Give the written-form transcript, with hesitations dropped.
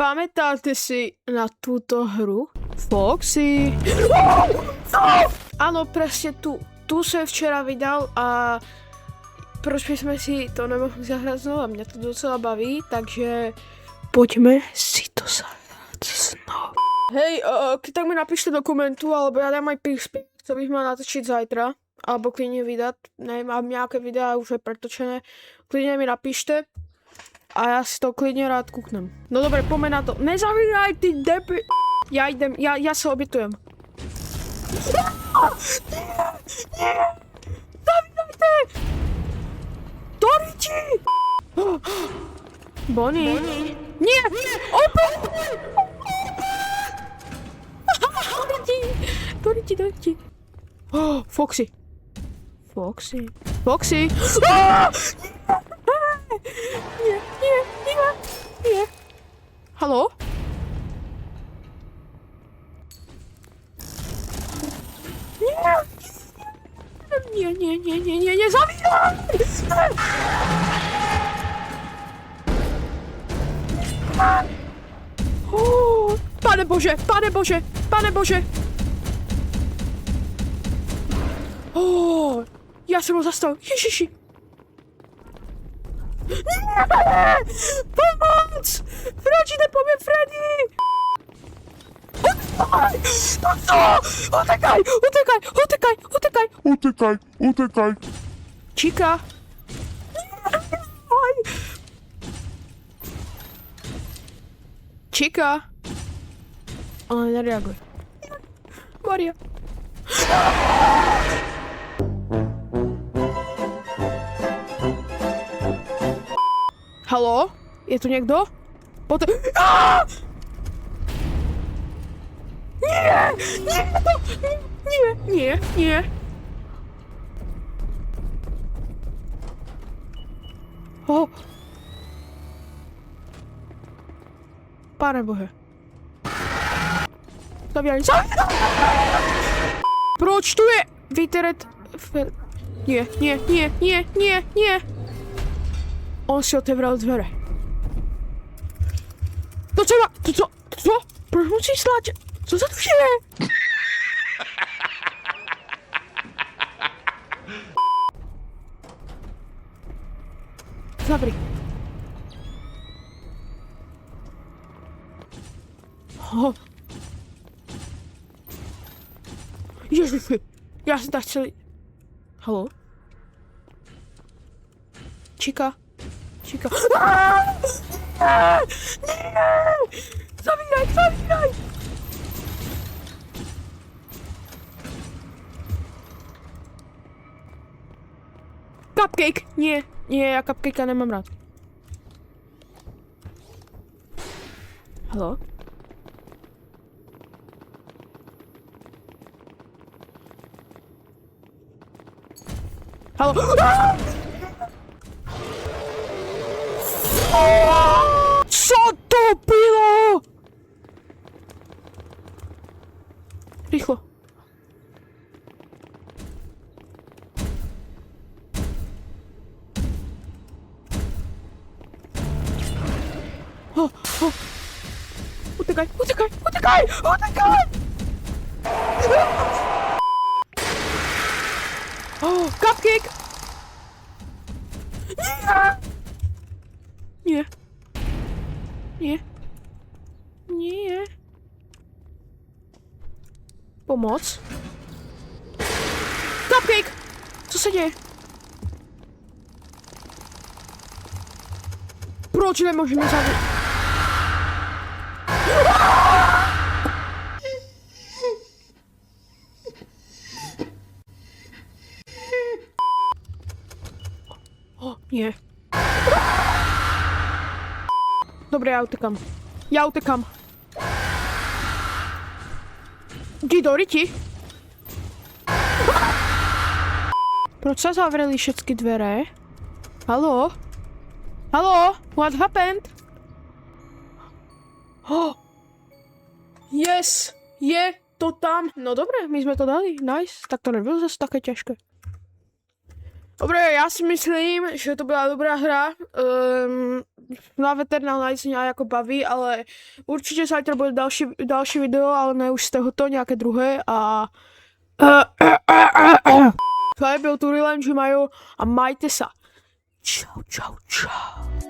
Pamätáte si na túto hru? Foxy. Áno, presne tu. Tu som včera vydal a proč by sme si to nemohli zahrať znova? Mňa to docela baví, takže poďme si to zahrať znova. Hej, tak mi napíšte do komentu, alebo ja dám aj príspevok, co bych mal natočiť zajtra, alebo klidne vydať. Mám nejaké videá už je pretočené. Klidne mi napíšte. A ja si to klidne rád kúknem. No dobre, poďme na to. Nezavíraj, ty debi... Ja idem, ja sa obětujem. Nie! Zavírajte! Doriči! Bonnie? Nie! Opäť! Doriči. Foxy. Nie. Haló? Nie, zavíraj! Pane Bože! Ja som ho zastal, Ježiši! Nie! Pomoc! Rodine, po mne Freddy! Utekaj! Chica! Chica! Ona nereaguje. Maria! Haló? Je tu niekto? Nie. Pane Bože. Zavíraj. Proč tu je? Vyteret... Nie. On si otevřel dvere. To co? Proč musíš sláčet? Co se tu děje? Zavri. Ježiši, já jsem tak celý... Haló? Chica? Zavíraj! Cupcake! Nie, ja cupcakea nemám rád. Haló? Co to bylo? Rýchlo. Utekaj! Cupcake! Nie. Pomoc? Cupcake! Co se děje? Proč nemůžeme zavřít? Nie. Dobre, ja utekam. Ty Doriti? Proč sa zavreli všetky dvere? Haló? What happened? Yes! Je to tam. No dobre, my sme to dali. Nice. Tak to nebylo zase také ťažké. Dobre, ja si myslím, že to byla dobrá hra. na Eternal Nights mě jako baví, ale určitě zajtra bude další video, ale ne už z tohoto, nějaké druhé a to je byl Turilen, že majú a majte sa. Čau, čau, čau.